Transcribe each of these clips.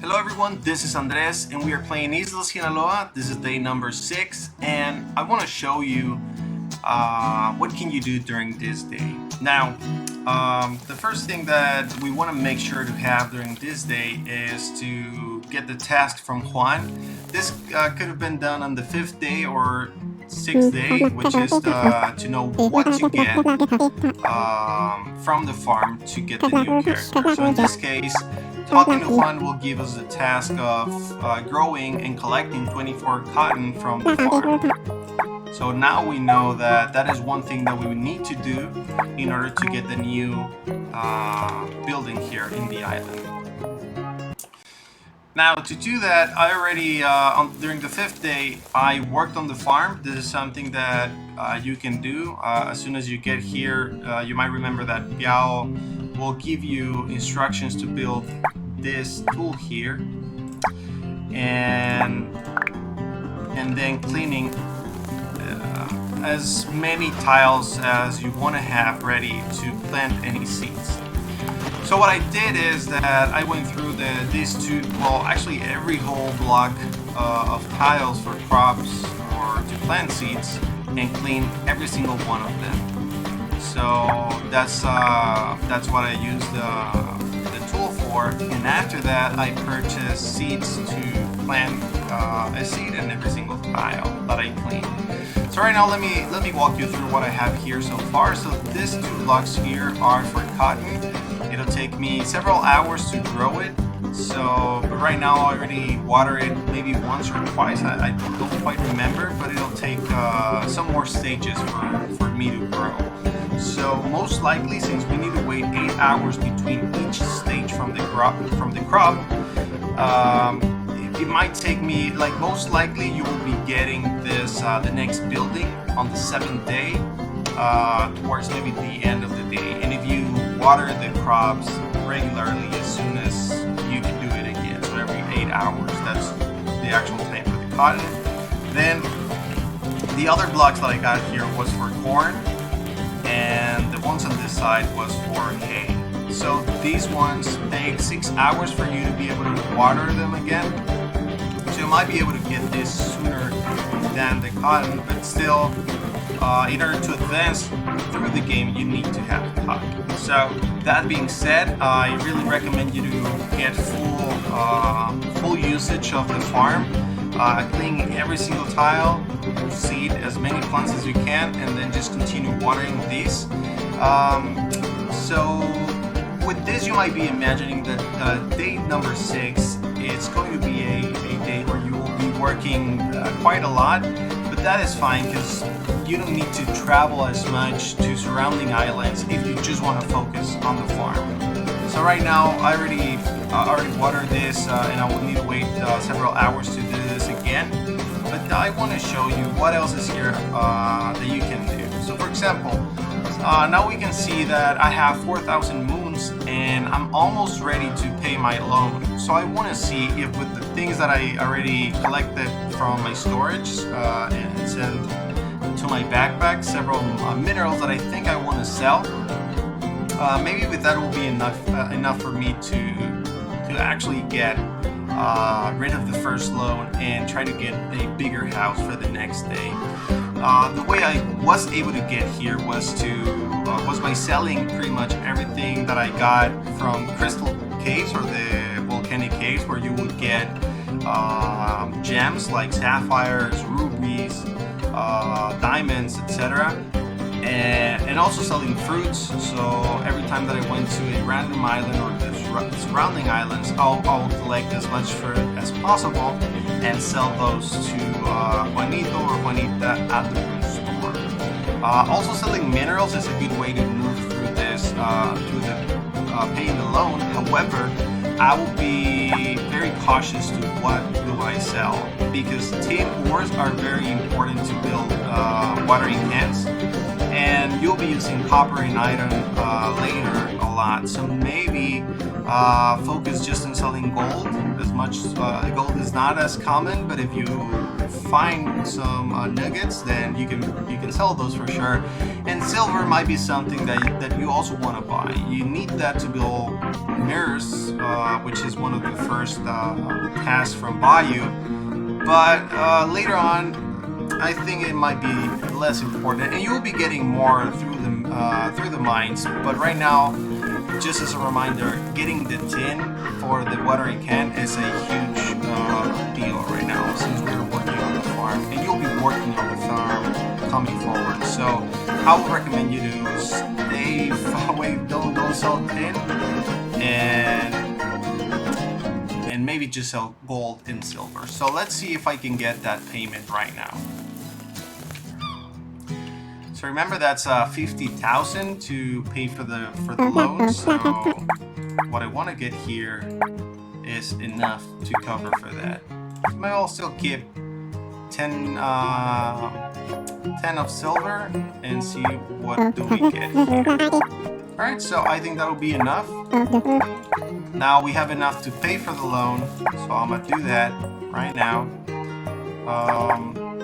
Hello everyone, this is Andres and we are playing Isla Sinaloa. This is day number 6 and I want to show you what can you do during this day. Now, the first thing that we want to make sure to have during this day is to get the task from Juan. This could have been done on the 5th day or 6th day, which is to know what to get from the farm to get the new character. So in this case, talking to Juan will give us the task of growing and collecting 24 cotton from the farm. So now we know that that is one thing that we would need to do in order to get the new building here in the island. Now to do that, I already, during the 5th day, I worked on the farm. This is something that you can do. As soon as you get here, you might remember that Piao will give you instructions to build this tool here. And then cleaning as many tiles as you want to have ready to plant any seeds. So what I did is that I went through actually every whole block of tiles for crops or to plant seeds and clean every single one of them. So that's what I used the tool for. And after that, I purchased seeds to plant a seed in every single tile that I cleaned. So right now, let me walk you through what I have here so far. So these 2 blocks here are for cotton. It'll take me several hours to grow it. But right now I already water it maybe once or twice. I don't quite remember, but it'll take some more stages for me to grow. So most likely, since we need to wait 8 hours between each stage from the crop, it might take me, like most likely you will be getting this the next building on the 7th day, towards maybe the end of the day. And if you water the crops regularly, as soon as you can do it again, so every 8 hours, that's the actual time for the cotton. Then the other blocks that I got here was for corn, and the ones on this side was for hay. So these ones take 6 hours for you to be able to water them again. So you might be able to get this sooner than the cotton, but still, in order to advance through the game, you need to have cotton. So that being said, I really recommend you to get full usage of the farm, cleaning every single tile, seed as many plants as you can, and then just continue watering these. So with this, you might be imagining that day number 6 is going to be a day where you will be working quite a lot, but that is fine because you don't need to travel as much to surrounding islands if you just want to focus on the farm. So right now I already watered this and I will need to wait several hours to do this again. But I want to show you what else is here that you can do. So for example, now we can see that I have 4,000 moons and I'm almost ready to pay my loan. So I want to see if with the things that I already collected from my storage and sent to my backpack, several minerals that I think I want to sell. Maybe with that will be enough for me to actually get rid of the first loan and try to get a bigger house for the next day. The way I was able to get here was by selling pretty much everything that I got from crystal caves or the volcanic caves, where you would get gems like sapphires, rubies, diamonds, etc. And also selling fruits. So every time that I went to a random island or the surrounding islands, I'll collect as much fruit as possible and sell those to Juanito or Juanita at the fruit store. Also selling minerals is a good way to move through this, through the paying the loan. However, I will be very cautious to what do I sell, because tin ores are very important to build watering cans, and you'll be using copper and iron later a lot. So maybe focus just on selling gold as much. Gold is not as common, but if you find some nuggets, then you can sell those for sure. And silver might be something that you also want to buy. You need that to build mirrors, which is one of the first tasks from Bayou. But later on, I think it might be less important, and you will be getting more through the mines. But right now, just as a reminder, getting the tin for the watering can is a huge deal right now, since we're working on the farm, and you'll be working on the farm coming forward. So I would recommend you to stay far away, don't sell tin, and maybe just sell gold and silver. So let's see if I can get that payment right now. So remember, that's 50,000 to pay for the loan. So what I want to get here is enough to cover for that. Maybe I'll still keep 10 of silver and see what do we get here. All right, so I think that'll be enough. Now we have enough to pay for the loan, so I'm gonna do that right now.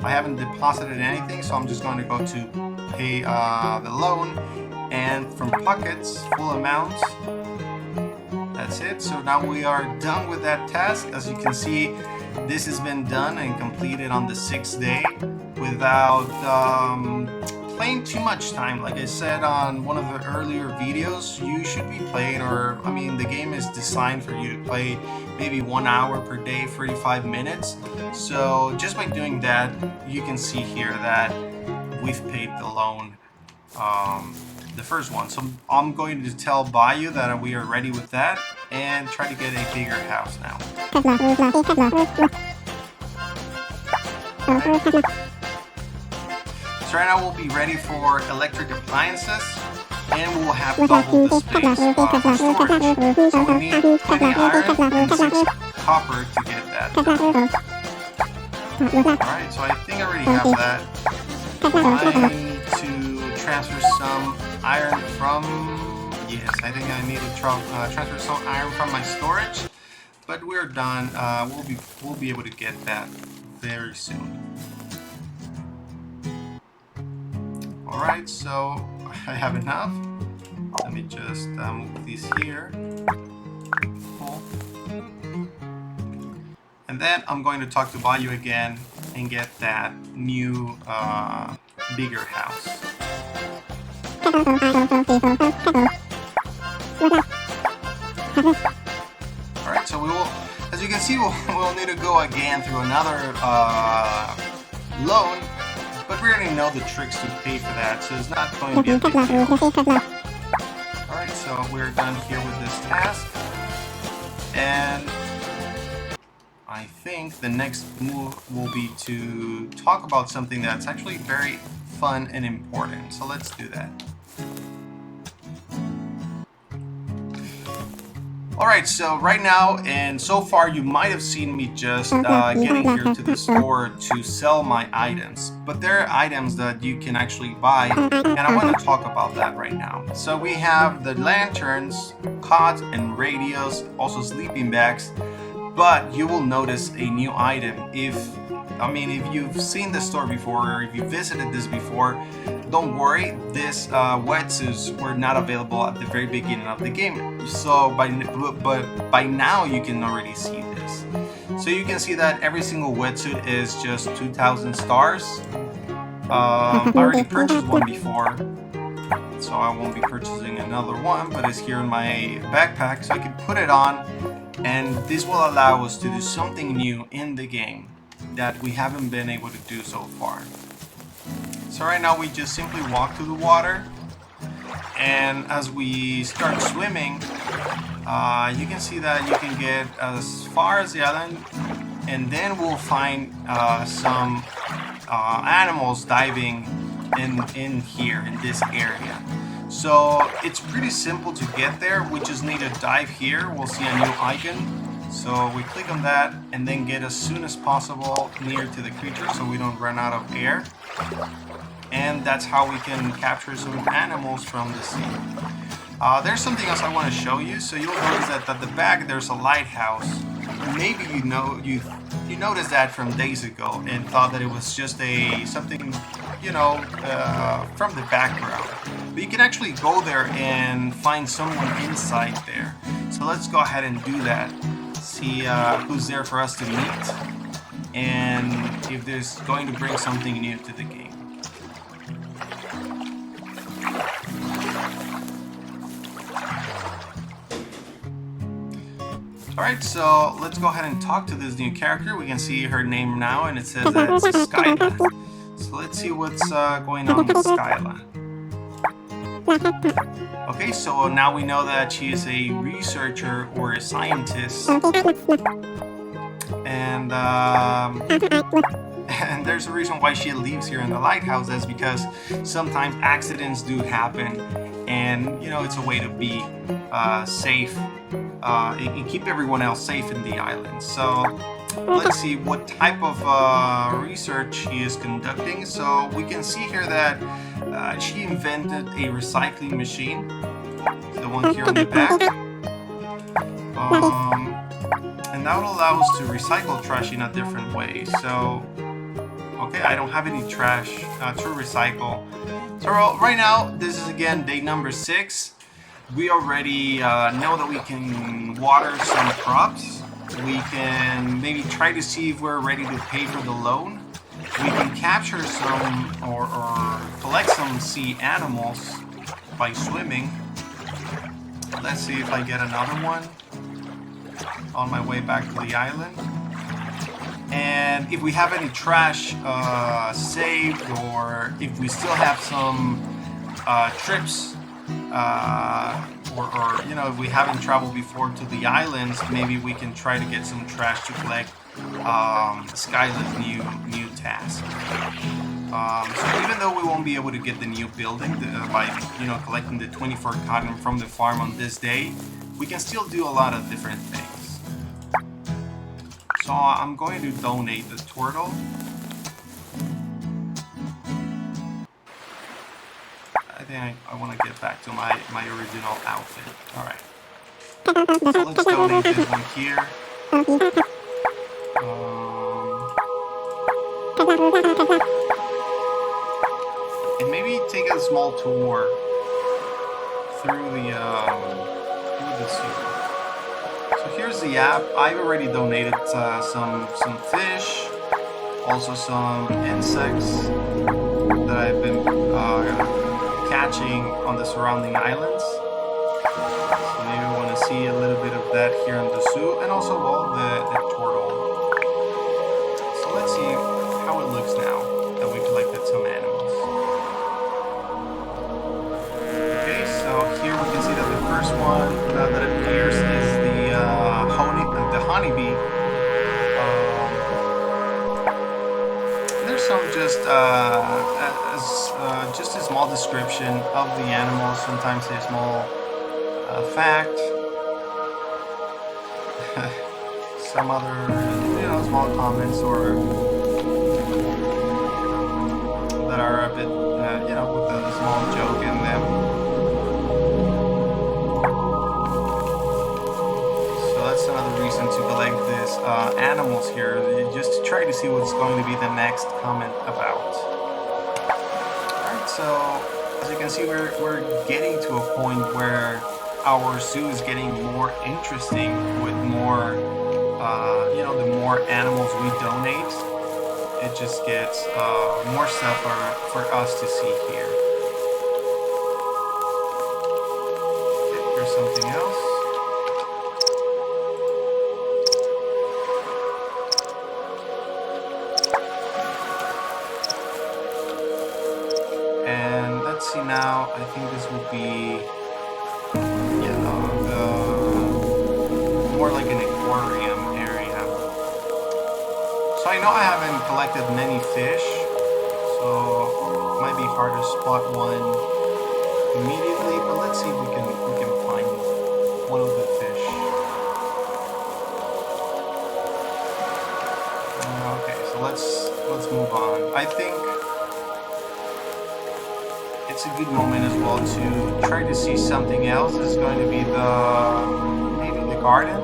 I haven't deposited anything, so I'm just going to go to pay the loan, and from pockets, full amounts. That's it. So now we are done with that task. As you can see, this has been done and completed on the 6th day without playing too much time. Like I said on one of the earlier videos, you should be playing, or I mean, the game is designed for you to play maybe 1 hour per day, 45 minutes. So just by doing that, you can see here that we've paid the loan, the first one. So I'm going to tell Bayou that we are ready with that and try to get a bigger house now. So right now we'll be ready for electric appliances, and we'll have double the space for storage. So we need 20 iron and 6 copper to get that done. Alright, so I think I already have that. I need to transfer some iron from... Yes, I think I need to transfer some iron from my storage, but we're done. We'll be able to get that very soon. Alright, so I have enough. Let me just move these here. Cool. And then I'm going to talk to Bayou again and get that new, bigger house. Alright, so we will, as you can see, we'll need to go again through another loan. But we already know the tricks to pay for that, so it's not going to be a big deal. Alright, so we're done here with this task. And I think the next move will be to talk about something that's actually very fun and important. So let's do that. Alright, so right now, and so far you might have seen me just getting here to the store to sell my items. But there are items that you can actually buy, and I want to talk about that right now. So we have the lanterns, cots, and radios, also sleeping bags. But you will notice a new item. If you've seen the store before, or if you visited this before, don't worry, these wetsuits were not available at the very beginning of the game. So by now you can already see this. So you can see that every single wetsuit is just 2,000 stars. I already purchased one before, so I won't be purchasing another one, but it's here in my backpack, so I can put it on, and this will allow us to do something new in the game that we haven't been able to do so far. So right now we just simply walk through the water, and as we start swimming, you can see that you can get as far as the island, and then we'll find some animals diving in here in this area. So it's pretty simple to get there. We just need to dive here. We'll see a new icon. So we click on that and then get as soon as possible near to the creature so we don't run out of air. And that's how we can capture some animals from the sea. There's something else I want to show you. So you'll notice that at the back there's a lighthouse. maybe you noticed that from days ago and thought that it was just something, from the background. But you can actually go there and find someone inside there. So let's go ahead and do that. See who's there for us to meet, and if there's going to bring something new to the game. Alright, so let's go ahead and talk to this new character. We can see her name now, and it says that it's Skyla. So let's see what's going on with Skyla. Okay, so now we know that she is a researcher or a scientist. And and there's a reason why she lives here in the lighthouse. That's because sometimes accidents do happen, and it's a way to be safe and keep everyone else safe in the island. So let's see what type of research she is conducting. So we can see here that she invented a recycling machine, the one here on the back. And that will allow us to recycle trash in a different way. So, okay, I don't have any trash to recycle. So right now, this is again day number 6. We already know that we can water some crops. We can maybe try to see if we're ready to pay for the loan. We can capture some or collect some sea animals by swimming. Let's see if I get another one on my way back to the island. And if we have any trash saved, or if we still have some trips, or if we haven't traveled before to the islands, maybe we can try to get some trash to collect Skyla's new task. So even though we won't be able to get the new building by collecting the 24 cotton from the farm on this day, we can still do a lot of different things. So I'm going to donate the turtle. I think I want to get back to my original outfit. Alright. So let's donate this one here. And maybe take a small tour through the zoo. So here's the app. I've already donated some fish, also some insects that I've been catching on the surrounding islands. So maybe we want to see a little bit of that here in the zoo, and also the turtle. So let's see how it looks now that we collected some animals. Okay, so here we can see that the first one that appears is the honeybee. There's some just a small description of the animals. Sometimes a small fact. Some other small comments or that are a bit with a small joke in them. That's another reason to collect these animals here, just to try to see what's going to be the next comment about. Alright, so as you can see, we're getting to a point where our zoo is getting more interesting with more, the more animals we donate, it just gets more stuff for us to see here. Okay, here's something else. See now, I think this would be more like an aquarium area. So I know I haven't collected many fish, so it might be hard to spot one immediately, but let's see if we can find one of the fish. Okay, so let's move on. I think it's a good moment as well to try to see something else. This is going to be maybe the garden.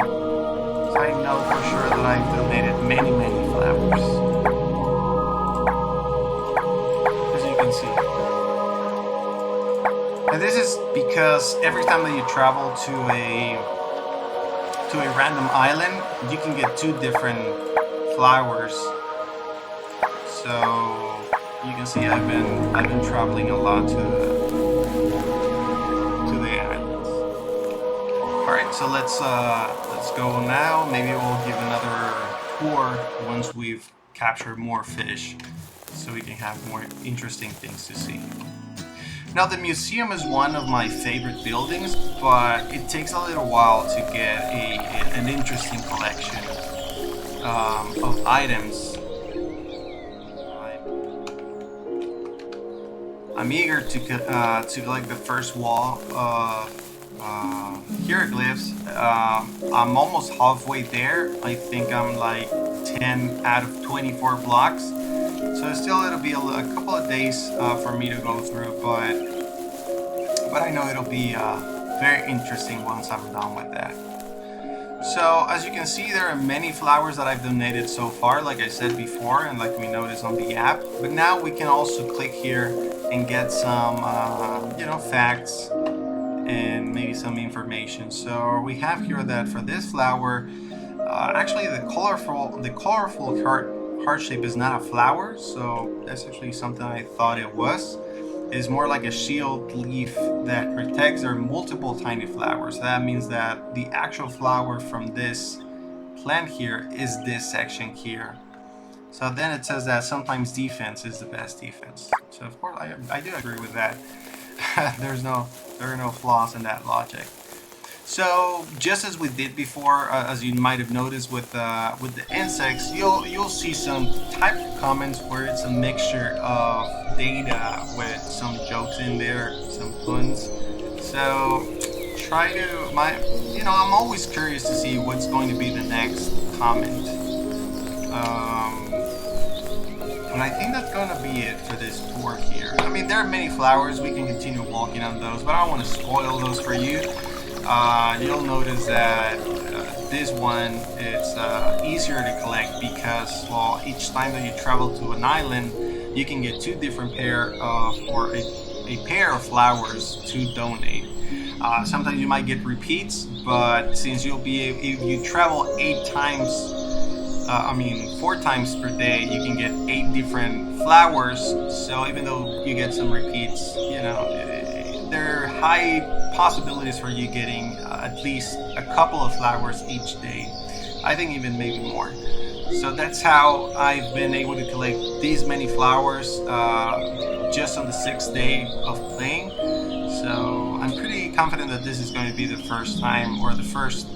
I know for sure that I've donated many flowers, as you can see. And this is because every time that you travel to a random island, you can get 2 different flowers. So you can see I've been traveling a lot to the islands. All right, so let's go now. Maybe we'll give another tour once we've captured more fish, so we can have more interesting things to see. Now, the museum is one of my favorite buildings, but it takes a little while to get an interesting collection of items. I'm eager to collect the first wall of hieroglyphs. I'm almost halfway there. I think I'm like 10 out of 24 blocks. So still it'll be a couple of days for me to go through, but I know it'll be very interesting once I'm done with that. So as you can see, there are many flowers that I've donated so far, like I said before, and like we noticed on the app. But now we can also click here and get some facts and maybe some information. So we have here that for this flower, actually the colorful heart shape is not a flower, so that's actually something I thought it was. It's more like a shield leaf that protects. There are multiple tiny flowers. That means that the actual flower from this plant here is this section here. So then it says that sometimes defense is the best defense. So of course I do agree with that. There are no flaws in that logic. So just as we did before, as you might have noticed with the insects, you'll see some type of comments where it's a mixture of data with some jokes in there, some puns. So try to I'm always curious to see what's going to be the next comment. And I think that's going to be it for this tour here. I mean, there are many flowers. We can continue walking on those, but I don't want to spoil those for you. You'll notice that this one is easier to collect because, well, each time that you travel to an island, you can get 2 different pair of, or a pair of flowers to donate. Sometimes you might get repeats, but since if you travel 4 times per day, you can get 8 different flowers. So even though you get some repeats, there are high possibilities for you getting at least a couple of flowers each day. I think even maybe more. So that's how I've been able to collect these many flowers just on the 6th day of playing. So I'm pretty confident that this is going to be the first time or the first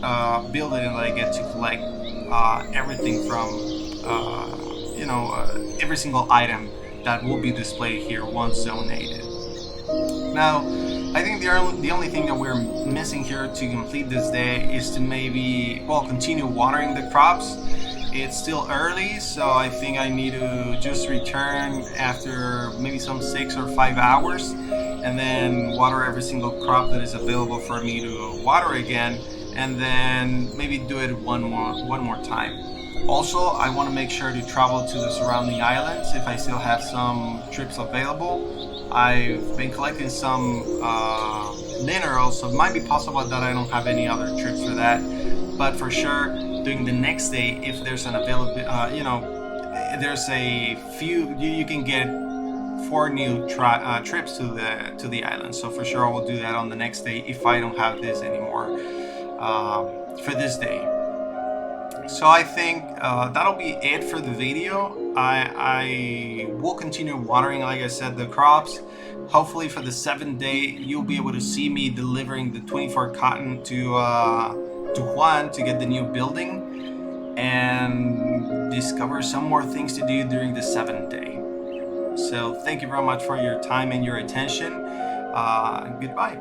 building that I get to collect everything from every single item that will be displayed here once donated. Now, I think the only thing that we're missing here to complete this day is to maybe, continue watering the crops. It's still early, so I think I need to just return after maybe some 6 or 5 hours and then water every single crop that is available for me to water again, and then maybe do it one more time. Also, I want to make sure to travel to the surrounding islands if I still have some trips available. I've been collecting some minerals, so it might be possible that I don't have any other trips for that. But for sure, during the next day, if there's an available, there's a few, you can get 4 new trips to the island. So for sure, I will do that on the next day if I don't have this anymore for this day. So I think that'll be it for the video. I will continue watering, like I said, the crops. Hopefully for the 7th day, you'll be able to see me delivering the 24 cotton to Juan to get the new building and discover some more things to do during the 7th day. So thank you very much for your time and your attention. Goodbye.